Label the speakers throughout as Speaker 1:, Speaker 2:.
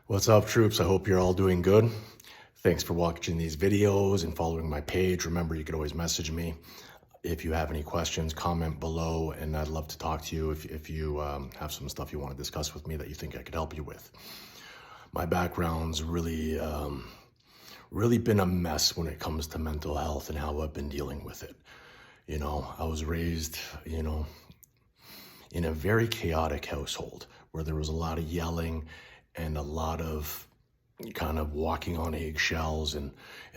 Speaker 1: What's up, troops? I hope you're all doing good. Thanks for watching these videos and following my page. Remember, you could always message me if you have any questions, comment below, and I'd love to talk to you if you have some stuff you want to discuss with me that you think I could help you with. My background's really been a mess when it comes to mental health and how I've been dealing with it. I was raised, in a very chaotic household where there was a lot of yelling and a lot of kind of walking on eggshells and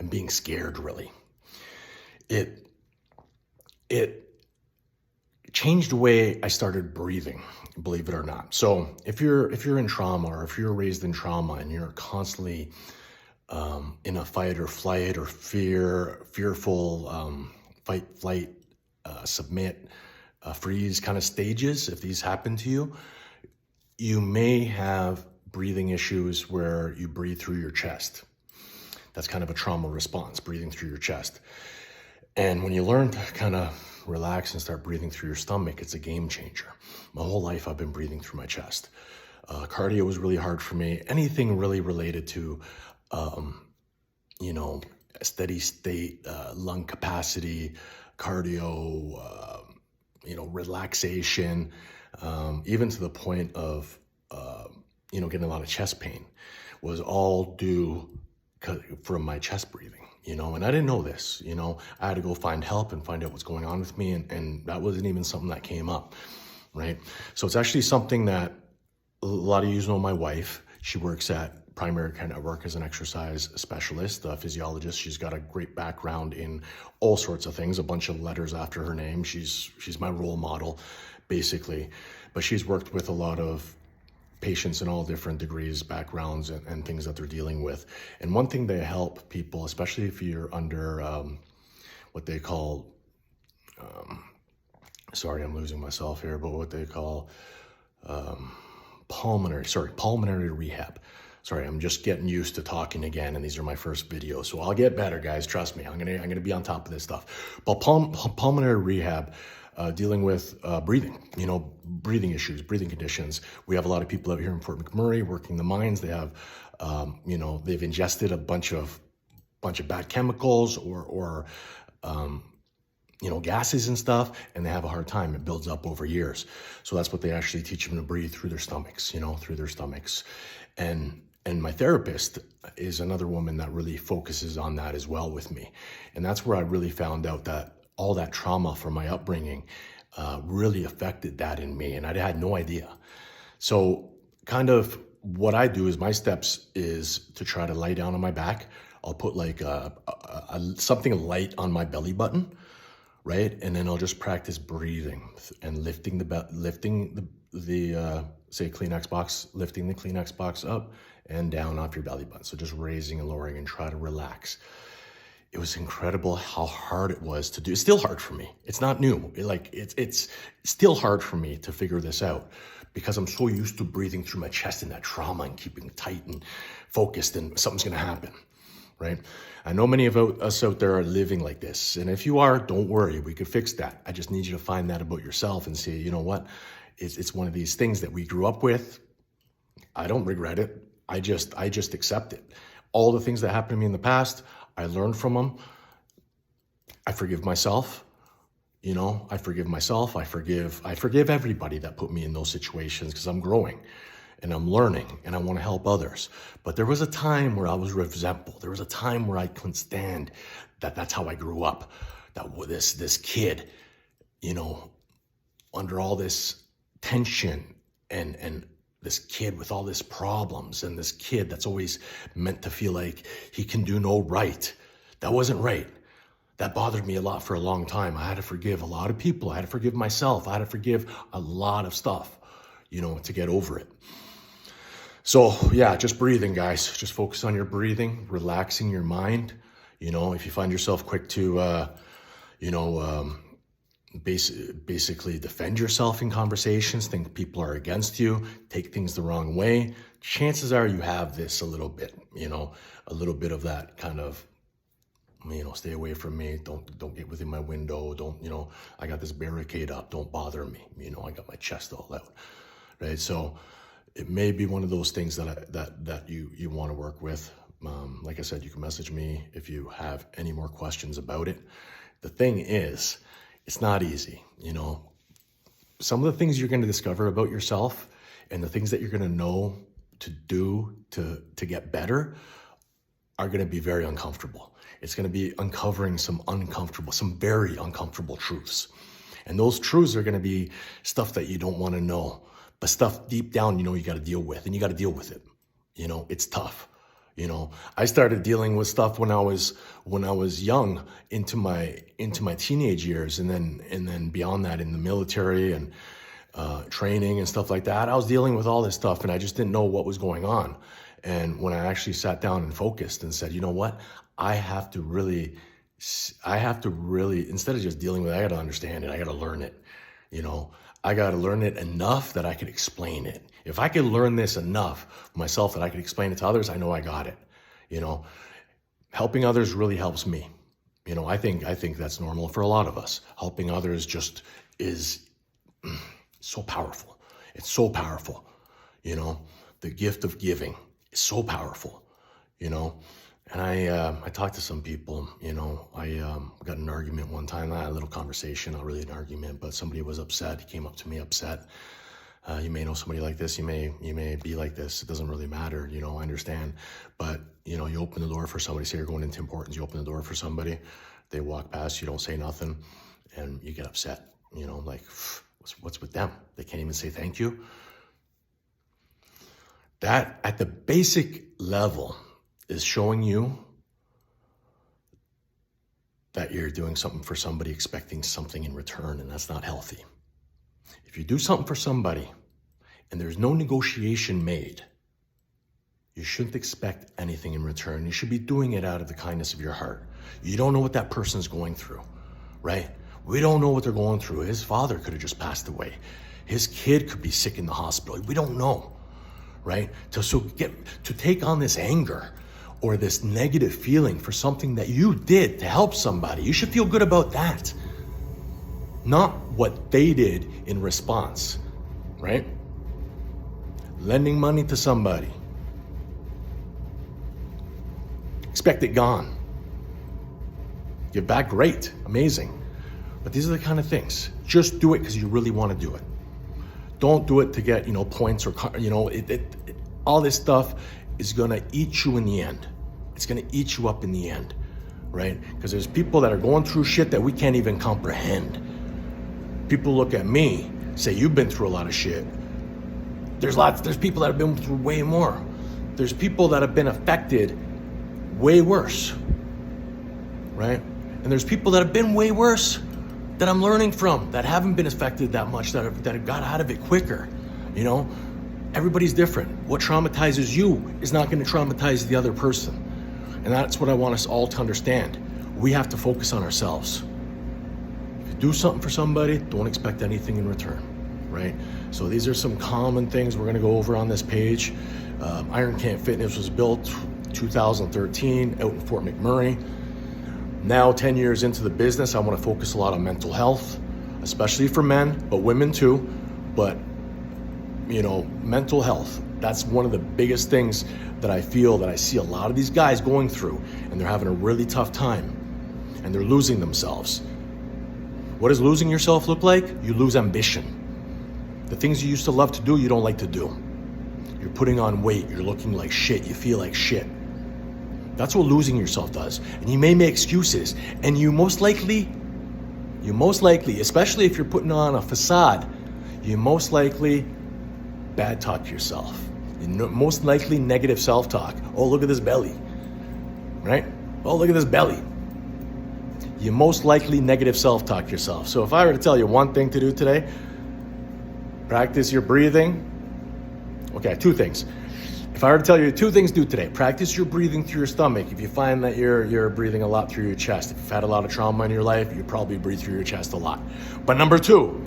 Speaker 1: being scared, really. It changed the way I started breathing, believe it or not. So if you're in trauma, or if you're raised in trauma and you're constantly in a fight or flight or fearful, fight, flight, submit, freeze kind of stages, if these happen to you, you may have breathing issues where you breathe through your chest. That's kind of a trauma response, breathing through your chest. And when you learn to kind of relax and start breathing through your stomach, it's a game changer. My whole life I've been breathing through my chest. Cardio was really hard for me. Anything really related to, a steady state, lung capacity, cardio, relaxation, even to the point of, getting a lot of chest pain, was all due from my chest breathing, and I didn't know this, I had to go find help and find out what's going on with me. And that wasn't even something that came up, right? So it's actually something that a lot of you know my wife. She works at Primary Care Network as an exercise specialist, a physiologist. She's got a great background in all sorts of things, a bunch of letters after her name. She's my role model, basically. But she's worked with a lot of patients in all different degrees, backgrounds, and things that they're dealing with. And one thing they help people, especially if you're under what they call, sorry, I'm losing myself here, but what they call pulmonary rehab. Sorry, I'm just getting used to talking again, and these are my first videos, so I'll get better, guys. Trust me, I'm gonna be on top of this stuff. But pulmonary rehab, dealing with breathing, breathing issues, breathing conditions. We have a lot of people out here in Fort McMurray working the mines. They have, they've ingested a bunch of bad chemicals or gases and stuff, and they have a hard time. It builds up over years. So that's what they actually teach them, to breathe through their stomachs, through their stomachs. And my therapist is another woman that really focuses on that as well with me. And that's where I really found out that all that trauma from my upbringing really affected that in me. And I had no idea. So kind of what I do is, my steps is to try to lie down on my back. I'll put like something light on my belly button, right? And then I'll just practice breathing and lifting the say Kleenex box, lifting the Kleenex box up and down off your belly button. So just raising and lowering, and try to relax. It was incredible how hard it was to do. It's still hard for me. It's not new. It's still hard for me to figure this out, because I'm so used to breathing through my chest in that trauma and keeping tight and focused, and something's gonna happen, right? I know many of us out there are living like this. And if you are, don't worry, we could fix that. I just need you to find that about yourself and say, you know what? It's one of these things that we grew up with. I don't regret it. I just accept it. All the things that happened to me in the past, I learned from them. I forgive myself. I forgive myself. I forgive everybody that put me in those situations, because I'm growing and I'm learning and I want to help others. But there was a time where I was resentful. There was a time where I couldn't stand that. That's how I grew up. That this kid, under all this tension and this kid with all these problems, and this kid that's always meant to feel like he can do no right. That wasn't right. That bothered me a lot for a long time. I had to forgive a lot of people. I had to forgive myself. I had to forgive a lot of stuff, to get over it. So yeah, just breathing, guys. Just focus on your breathing, relaxing your mind. If you find yourself quick to, basically defend yourself in conversations, think people are against you, take things the wrong way, chances are you have this a little bit, a little bit of that kind of, stay away from me, don't get within my window, don't, I got this barricade up, don't bother me, I got my chest all out, right? So it may be one of those things that you want to work with. Like I said, you can message me if you have any more questions about it. The thing is, it's not easy. Some of the things you're going to discover about yourself and the things that you're going to know to do to get better are going to be very uncomfortable. It's going to be uncovering some very uncomfortable truths. And those truths are going to be stuff that you don't want to know, but stuff deep down, you got to deal with, and you got to deal with it. It's tough. I started dealing with stuff when I was young, into my teenage years, and then beyond that in the military and training and stuff like that. I was dealing with all this stuff, and I just didn't know what was going on. And when I actually sat down and focused and said, you know what, I have to really, instead of just dealing with it, I got to understand it. I got to learn it. I got to learn it enough that I could explain it. If I could learn this enough myself that I could explain it to others, I know I got it. Helping others really helps me. I think that's normal for a lot of us. Helping others just is so powerful. It's so powerful. The gift of giving is so powerful. And I talked to some people. I got in an argument one time. I had a little conversation, not really an argument, but somebody was upset. He came up to me upset. You may know somebody like this. You may be like this. It doesn't really matter. I understand. But, you open the door for somebody. Say you're going into importance. You open the door for somebody. They walk past. You don't say nothing. And you get upset. Like, what's with them? They can't even say thank you. That, at the basic level, is showing you that you're doing something for somebody expecting something in return, and that's not healthy. If you do something for somebody and there's no negotiation made, you shouldn't expect anything in return. You should be doing it out of the kindness of your heart. You don't know what that person's going through, right? We don't know what they're going through. His father could have just passed away. His kid could be sick in the hospital. We don't know, right? To take on this anger or this negative feeling for something that you did to help somebody, you should feel good about that. Not what they did in response, right? Lending money to somebody. Expect it gone. Give back, great, amazing. But these are the kind of things. Just do it because you really want to do it. Don't do it to get, points or, all this stuff is going to eat you in the end. It's going to eat you up in the end, right? Because there's people that are going through shit that we can't even comprehend. People look at me, say, you've been through a lot of shit. There's people that have been through way more. There's people that have been affected way worse, right? And there's people that have been way worse that I'm learning from, that haven't been affected that much, that have got out of it quicker, Everybody's different. What traumatizes you is not going to traumatize the other person. And that's what I want us all to understand. We have to focus on ourselves. If you do something for somebody, don't expect anything in return, right? So these are some common things we're going to go over on this page. Iron Camp Fitness was built 2013 out in Fort McMurray. Now, 10 years into the business, I want to focus a lot on mental health, especially for men, but women too. But mental health, that's one of the biggest things that I feel that I see a lot of these guys going through, and they're having a really tough time, and they're losing themselves. What does losing yourself look like? You lose ambition. The things you used to love to do, you don't like to do. You're putting on weight, you're looking like shit, you feel like shit. That's what losing yourself does. And you may make excuses, and you most likely, especially if you're putting on a facade, you most likely bad talk yourself. Most likely negative self-talk. Oh, look at this belly, right? Oh, look at this belly. You most likely negative self-talk yourself. So if I were to tell you one thing to do today, practice your breathing. Okay, two things. If I were to tell you 2 things to do today, practice your breathing through your stomach. If you find that you're breathing a lot through your chest, if you've had a lot of trauma in your life, you probably breathe through your chest a lot. But number two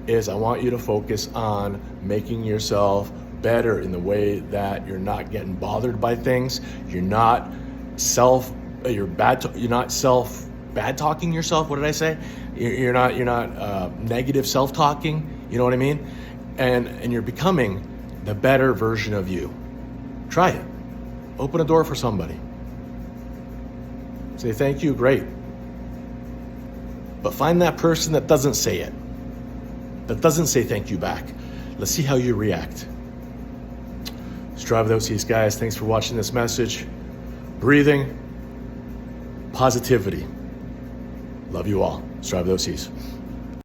Speaker 1: is I want you to focus on making yourself better in the way that you're not getting bothered by things. You're not bad talking yourself. What did I say? You're not negative self-talking. You know what I mean? and you're becoming the better version of you. Try it. Open a door for somebody. Say thank you, great. But find that person that doesn't say it, that doesn't say thank you back. Let's see how you react. Strive without cease, guys. Thanks for watching this message. Breathing, positivity. Love you all. Strive without cease.